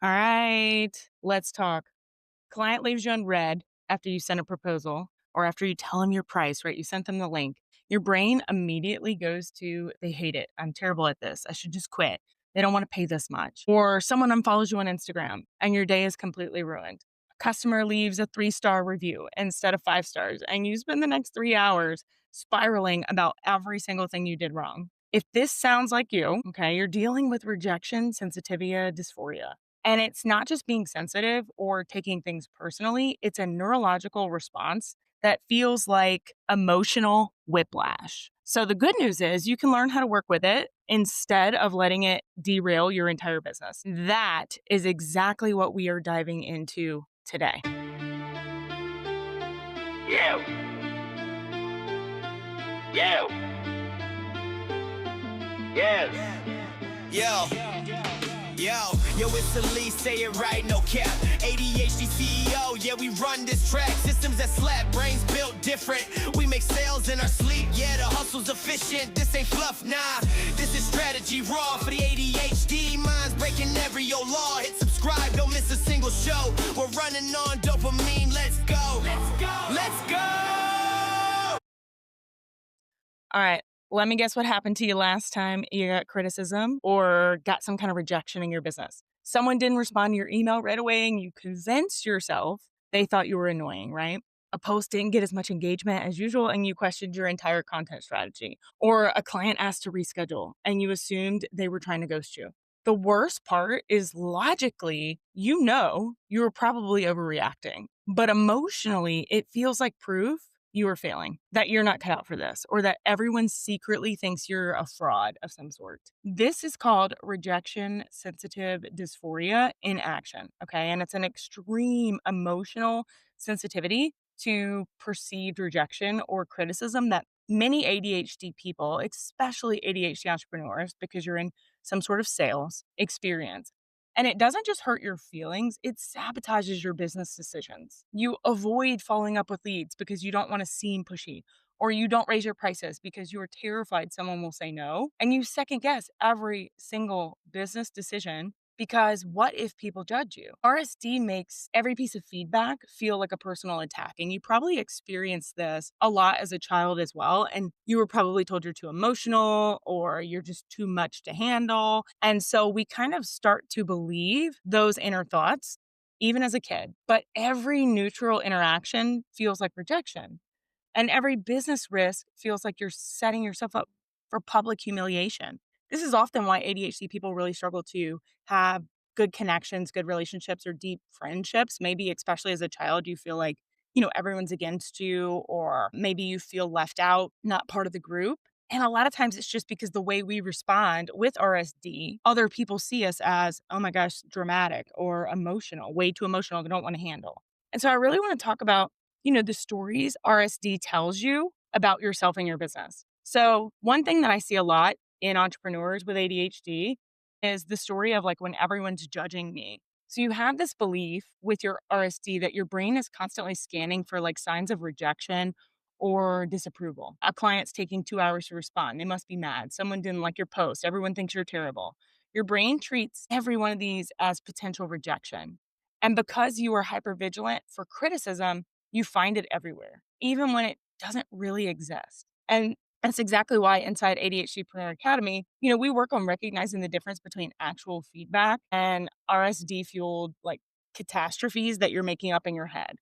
All right, let's talk. Client leaves you on red after you send a proposal or after you tell them your price, right? You sent them the link. Your brain immediately goes to, they hate it. I'm terrible at this. I should just quit. They don't want to pay this much. Or someone unfollows you on Instagram and your day is completely ruined. A customer leaves a 3-star review instead of 5 stars, and you spend the next 3 hours spiraling about every single thing you did wrong. If this sounds like you, okay, you're dealing with rejection sensitivity dysphoria. And it's not just being sensitive or taking things personally, it's a neurological response that feels like emotional whiplash. So the good news is you can learn how to work with it instead of letting it derail your entire business. That is exactly what we are diving into today. Yo, yo, yes. Yo, it's Alyece, say it right, no cap. ADHD CEO, yeah, we run this track. Systems that slap, brains built different. We make sales in our sleep, yeah, the hustle's efficient. This ain't fluff, nah, this is strategy raw for the ADHD. Minds breaking every old law. Hit subscribe, don't miss a single show. We're running on dopamine, let's go. Let's go. Let's go. All right. Let me guess what happened to you last time you got criticism or got some kind of rejection in your business. Someone didn't respond to your email right away and you convinced yourself they thought you were annoying, right? A post didn't get as much engagement as usual and you questioned your entire content strategy. Or a client asked to reschedule and you assumed they were trying to ghost you. The worst part is logically, you were probably overreacting, but emotionally, it feels like proof you are failing, that you're not cut out for this, or that everyone secretly thinks you're a fraud of some sort. This is called rejection sensitive dysphoria in action. Okay. And it's an extreme emotional sensitivity to perceived rejection or criticism that many ADHD people, especially ADHD entrepreneurs, because you're in some sort of sales experience. And it doesn't just hurt your feelings, it sabotages your business decisions. You avoid following up with leads because you don't want to seem pushy, or you don't raise your prices because you are terrified someone will say no. And you second guess every single business decision because what if people judge you? RSD makes every piece of feedback feel like a personal attack. And you probably experienced this a lot as a child as well. And you were probably told you're too emotional or you're just too much to handle. And so we kind of start to believe those inner thoughts, even as a kid. But every neutral interaction feels like rejection. And every business risk feels like you're setting yourself up for public humiliation. This is often why ADHD people really struggle to have good connections, good relationships, or deep friendships. Maybe, especially as a child, you feel like, everyone's against you, or maybe you feel left out, not part of the group. And a lot of times it's just because the way we respond with RSD, other people see us as, oh my gosh, dramatic or emotional, way too emotional, they don't want to handle. And so I really want to talk about the stories RSD tells you about yourself and your business. So, one thing that I see a lot in entrepreneurs with ADHD is the story of like when everyone's judging me. So, you have this belief with your RSD that your brain is constantly scanning for like signs of rejection or disapproval. A client's taking 2 hours to respond. They must be mad. Someone didn't like your post. Everyone thinks you're terrible. Your brain treats every one of these as potential rejection. And because you are hypervigilant for criticism, you find it everywhere, even when it doesn't really exist. And that's exactly why inside ADHD Entrepreneur Academy, we work on recognizing the difference between actual feedback and RSD fueled like catastrophes that you're making up in your head.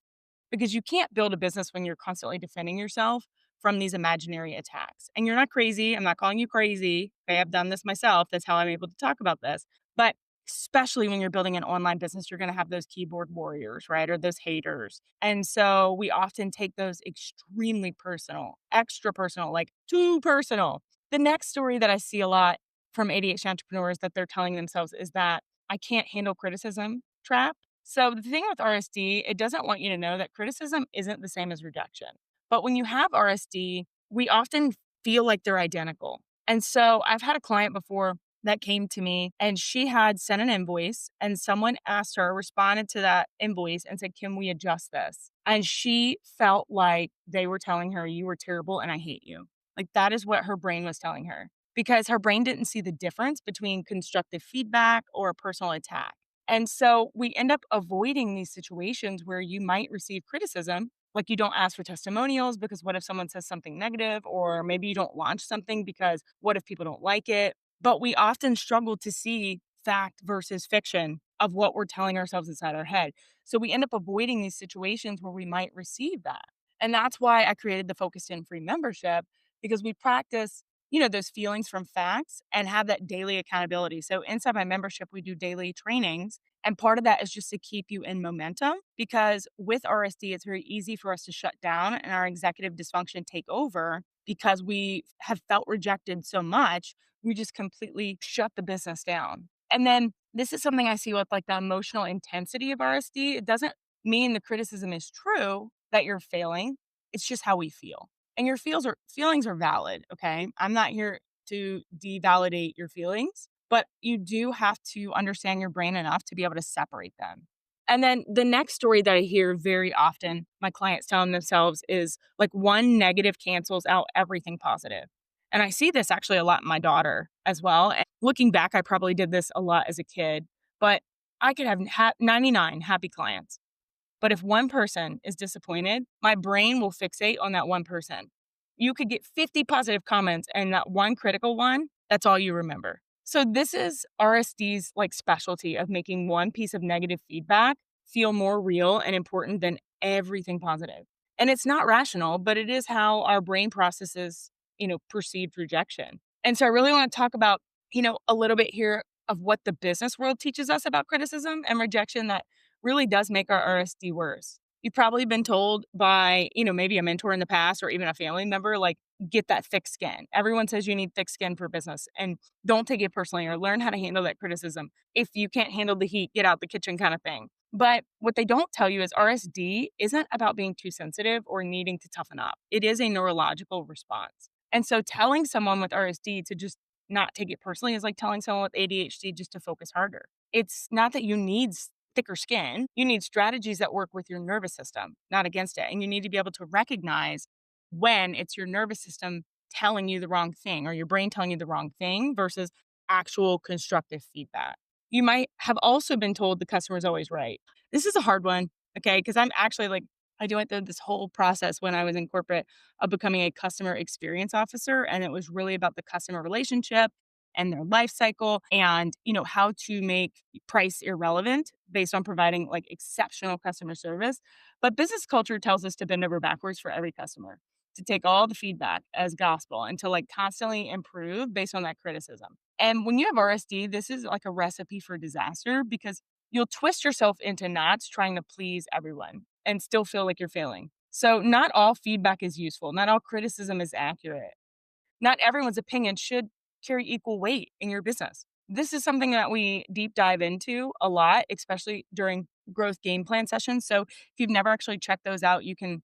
Because you can't build a business when you're constantly defending yourself from these imaginary attacks. And you're not crazy. I'm not calling you crazy. Okay, I've done this myself. That's how I'm able to talk about this. But especially when you're building an online business, you're going to have those keyboard warriors, right? Or those haters. And so we often take those extremely personal, extra personal, like too personal. The next story that I see a lot from ADHD entrepreneurs that they're telling themselves is that I can't handle criticism trap. So the thing with RSD, it doesn't want you to know that criticism isn't the same as rejection. But when you have RSD, we often feel like they're identical. And so I've had a client before that came to me and she had sent an invoice and someone asked her, responded to that invoice and said, can we adjust this? And she felt like they were telling her, you were terrible and I hate you. Like that is what her brain was telling her because her brain didn't see the difference between constructive feedback or a personal attack. And so we end up avoiding these situations where you might receive criticism. Like you don't ask for testimonials because what if someone says something negative? Or maybe you don't launch something because what if people don't like it? But we often struggle to see fact versus fiction of what we're telling ourselves inside our head. So we end up avoiding these situations where we might receive that. And that's why I created the Focused In Free membership because we practice, those feelings from facts and have that daily accountability. So inside my membership, we do daily trainings. And part of that is just to keep you in momentum because with RSD, it's very easy for us to shut down and our executive dysfunction take over because we have felt rejected so much. We just completely shut the business down. And then this is something I see with like the emotional intensity of RSD. It doesn't mean the criticism is true that you're failing. It's just how we feel. And your feelings are valid, okay? I'm not here to devalidate your feelings, but you do have to understand your brain enough to be able to separate them. And then the next story that I hear very often, my clients telling themselves is like one negative cancels out everything positive. And I see this actually a lot in my daughter as well. And looking back, I probably did this a lot as a kid, but I could have 99 happy clients. But if one person is disappointed, my brain will fixate on that one person. You could get 50 positive comments and that one critical one, that's all you remember. So this is RSD's like specialty of making one piece of negative feedback feel more real and important than everything positive. And it's not rational, but it is how our brain processes, perceived rejection. And so I really want to talk about, a little bit here of what the business world teaches us about criticism and rejection that really does make our RSD worse. You've probably been told by, maybe a mentor in the past or even a family member, like, get that thick skin. Everyone says you need thick skin for business and don't take it personally or learn how to handle that criticism. If you can't handle the heat, get out the kitchen kind of thing. But what they don't tell you is RSD isn't about being too sensitive or needing to toughen up. It is a neurological response. And so telling someone with RSD to just not take it personally is like telling someone with ADHD just to focus harder. It's not that you need thicker skin. You need strategies that work with your nervous system, not against it. And you need to be able to recognize when it's your nervous system telling you the wrong thing or your brain telling you the wrong thing versus actual constructive feedback. You might have also been told the customer is always right. This is a hard one, okay? Because I'm actually like, I went through this whole process when I was in corporate of becoming a customer experience officer. And it was really about the customer relationship and their life cycle and, how to make price irrelevant based on providing like exceptional customer service. But business culture tells us to bend over backwards for every customer, to take all the feedback as gospel and to like constantly improve based on that criticism. And when you have RSD, this is like a recipe for disaster because you'll twist yourself into knots trying to please everyone and still feel like you're failing. So, not all feedback is useful, not all criticism is accurate. Not everyone's opinion should carry equal weight in your business. This is something that we deep dive into a lot, especially during growth game plan sessions. So if you've never actually checked those out, you can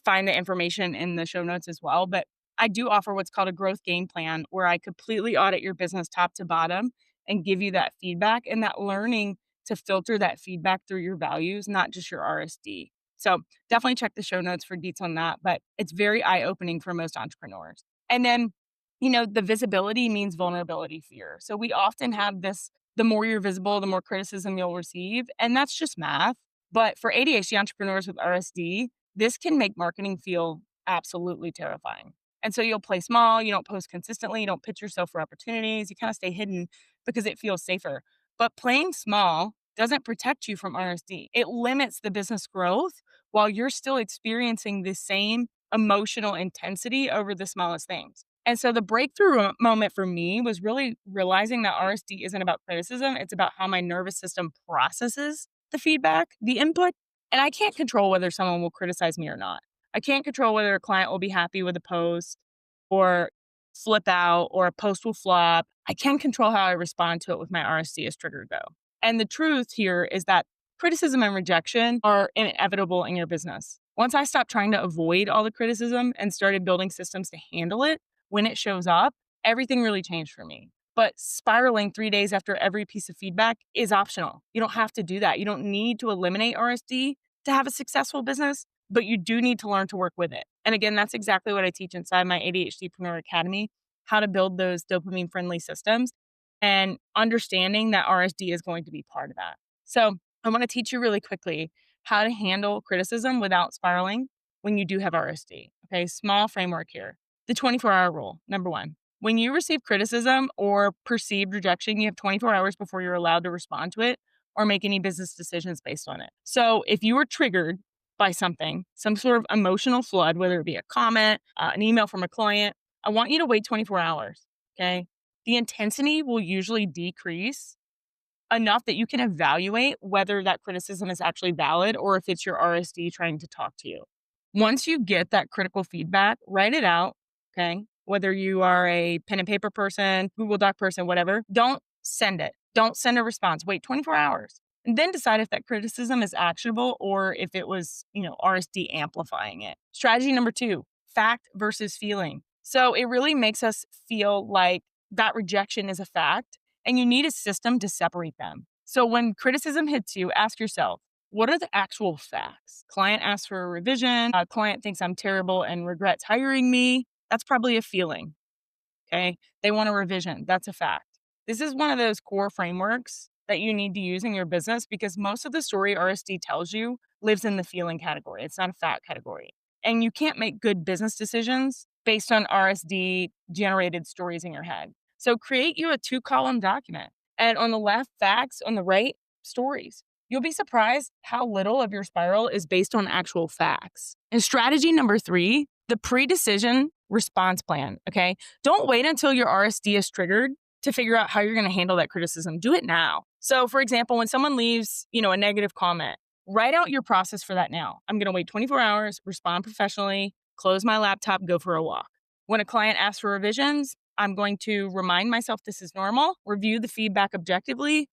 find the information in the show notes as well. But I do offer what's called a growth game plan where I completely audit your business top to bottom and give you that feedback and that learning to filter that feedback through your values, not just your RSD. So definitely check the show notes for deets on that. But it's very eye opening for most entrepreneurs. And then, the visibility means vulnerability fear. So we often have this the more you're visible, the more criticism you'll receive. And that's just math. But for ADHD entrepreneurs with RSD, this can make marketing feel absolutely terrifying. And so you'll play small, you don't post consistently, you don't pitch yourself for opportunities, you kind of stay hidden because it feels safer. But playing small doesn't protect you from RSD. It limits the business growth while you're still experiencing the same emotional intensity over the smallest things. And so the breakthrough moment for me was really realizing that RSD isn't about criticism, it's about how my nervous system processes the feedback, the input. And I can't control whether someone will criticize me or not. I can't control whether a client will be happy with a post or flip out or a post will flop. I can control how I respond to it with my RSD as triggered though. And the truth here is that criticism and rejection are inevitable in your business. Once I stopped trying to avoid all the criticism and started building systems to handle it when it shows up, everything really changed for me. But spiraling 3 days after every piece of feedback is optional. You don't have to do that. You don't need to eliminate RSD to have a successful business, but you do need to learn to work with it. And again, that's exactly what I teach inside my ADHD Entrepreneur Academy, how to build those dopamine friendly systems and understanding that RSD is going to be part of that. So I want to teach you really quickly how to handle criticism without spiraling when you do have RSD. Okay, small framework here. The 24-hour rule, number one. When you receive criticism or perceived rejection, you have 24 hours before you're allowed to respond to it or make any business decisions based on it. So if you were triggered by something, some sort of emotional flood, whether it be a comment, an email from a client, I want you to wait 24 hours. Okay. The intensity will usually decrease enough that you can evaluate whether that criticism is actually valid or if it's your RSD trying to talk to you. Once you get that critical feedback, write it out, okay? Whether you are a pen and paper person, Google Doc person, whatever, don't send it. Don't send a response. Wait 24 hours and then decide if that criticism is actionable or if it was, RSD amplifying it. Strategy number 2, fact versus feeling. So it really makes us feel like that rejection is a fact and you need a system to separate them. So when criticism hits you, ask yourself, what are the actual facts? Client asks for a revision. A client thinks I'm terrible and regrets hiring me. That's probably a feeling. Okay. They want a revision. That's a fact. This is one of those core frameworks that you need to use in your business because most of the story RSD tells you lives in the feeling category. It's not a fact category. And you can't make good business decisions based on RSD generated stories in your head. So create you a 2-column document. And on the left, facts, on the right, stories. You'll be surprised how little of your spiral is based on actual facts. And strategy number 3, the pre-decision response plan. Okay. Don't wait until your RSD is triggered to figure out how you're going to handle that criticism. Do it now. So, for example, when someone leaves, a negative comment, write out your process for that now. I'm going to wait 24 hours, respond professionally, close my laptop, go for a walk. When a client asks for revisions, I'm going to remind myself this is normal, review the feedback objectively,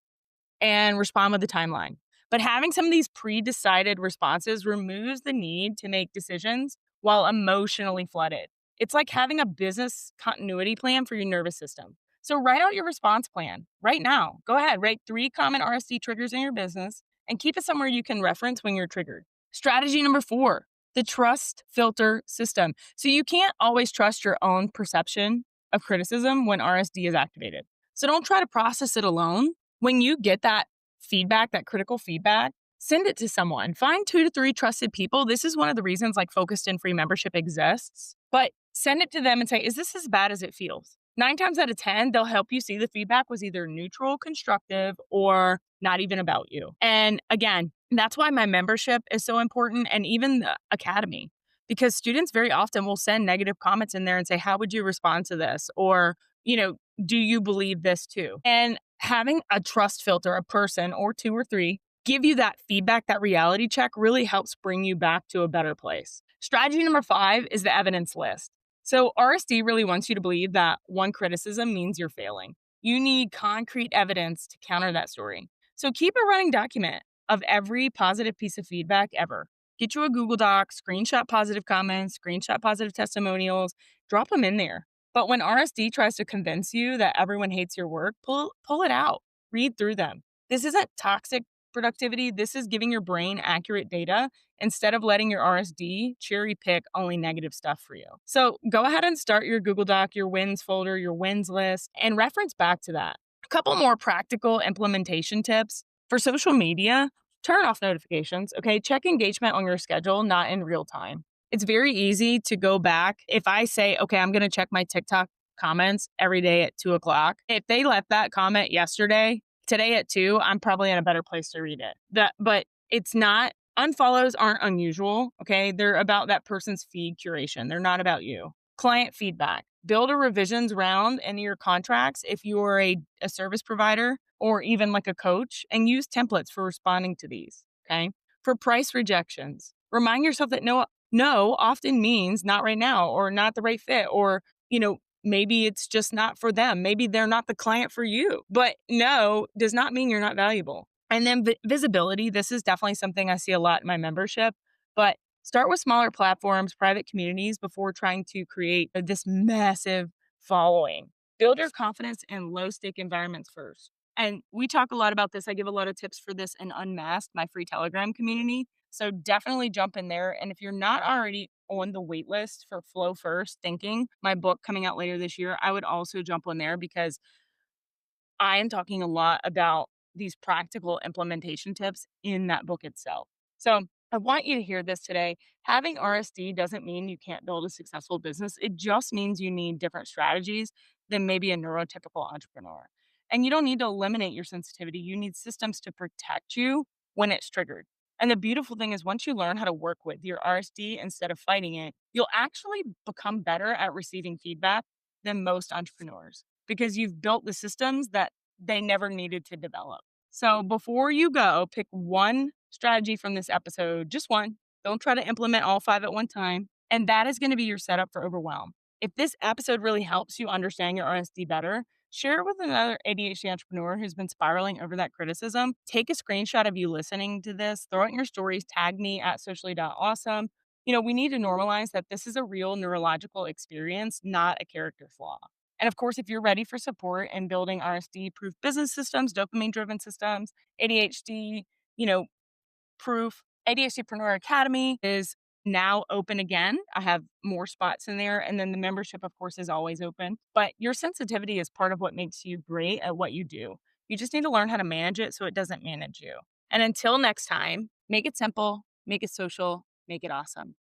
and respond with a timeline. But having some of these pre-decided responses removes the need to make decisions while emotionally flooded. It's like having a business continuity plan for your nervous system. So write out your response plan right now. Go ahead, write 3 common RSD triggers in your business and keep it somewhere you can reference when you're triggered. Strategy number 4, the trust filter system. So you can't always trust your own perception of criticism when RSD is activated. So don't try to process it alone. When you get that feedback, that critical feedback, send it to someone. Find 2 to 3 trusted people. This is one of the reasons like focused and free membership exists. But send it to them and say, is this as bad as it feels? 9 times out of 10, they'll help you see the feedback was either neutral, constructive, or not even about you. And again, that's why my membership is so important and even the academy, because students very often will send negative comments in there and say, how would you respond to this? Or, do you believe this too? And having a trust filter, a person or 2 or 3, give you that feedback, that reality check really helps bring you back to a better place. Strategy number 5 is the evidence list. So RSD really wants you to believe that one criticism means you're failing. You need concrete evidence to counter that story. So keep a running document of every positive piece of feedback ever. Get you a Google Doc, screenshot positive comments, screenshot positive testimonials, drop them in there. But when RSD tries to convince you that everyone hates your work, pull it out. Read through them. This isn't toxic productivity. This is giving your brain accurate data instead of letting your RSD cherry pick only negative stuff for you. So go ahead and start your Google Doc, your wins folder, your wins list, and reference back to that. A couple more practical implementation tips for social media. Turn off notifications. Okay. Check engagement on your schedule, not in real time. It's very easy to go back. If I say, okay, I'm going to check my TikTok comments every day at 2:00. If they left that comment yesterday, today at 2, I'm probably in a better place to read it. But it's not, unfollows aren't unusual. Okay. They're about that person's feed curation. They're not about you. Client feedback. Build a revisions round in your contracts if you're a service provider or even like a coach, and use templates for responding to these. Okay. For price rejections, remind yourself that no often means not right now or not the right fit, or, maybe it's just not for them. Maybe they're not the client for you, but no does not mean you're not valuable. And then visibility. This is definitely something I see a lot in my membership, but start with smaller platforms, private communities before trying to create this massive following. Build your confidence in low stake environments first. And we talk a lot about this. I give a lot of tips for this in Unmasked, my free Telegram community. So definitely jump in there. And if you're not already on the wait list for Flow First Thinking, my book coming out later this year, I would also jump on there because I am talking a lot about these practical implementation tips in that book itself. So I want you to hear this today. Having RSD doesn't mean you can't build a successful business. It just means you need different strategies than maybe a neurotypical entrepreneur. And you don't need to eliminate your sensitivity. You need systems to protect you when it's triggered. And the beautiful thing is, once you learn how to work with your RSD instead of fighting it, you'll actually become better at receiving feedback than most entrepreneurs because you've built the systems that they never needed to develop. So before you go, pick one strategy from this episode, just one. Don't try to implement all five at one time. And that is going to be your setup for overwhelm. If this episode really helps you understand your RSD better, share it with another ADHD entrepreneur who's been spiraling over that criticism. Take a screenshot of you listening to this, throw it in your stories, tag me at socially.awesome. We need to normalize that this is a real neurological experience, not a character flaw. And of course, if you're ready for support in building RSD proof business systems, dopamine driven systems, ADHD, you know, proof, ADHDpreneur Academy is now open again. I have more spots in there. And then the membership, of course, is always open. But your sensitivity is part of what makes you great at what you do. You just need to learn how to manage it so it doesn't manage you. And until next time, make it simple, make it social, make it awesome.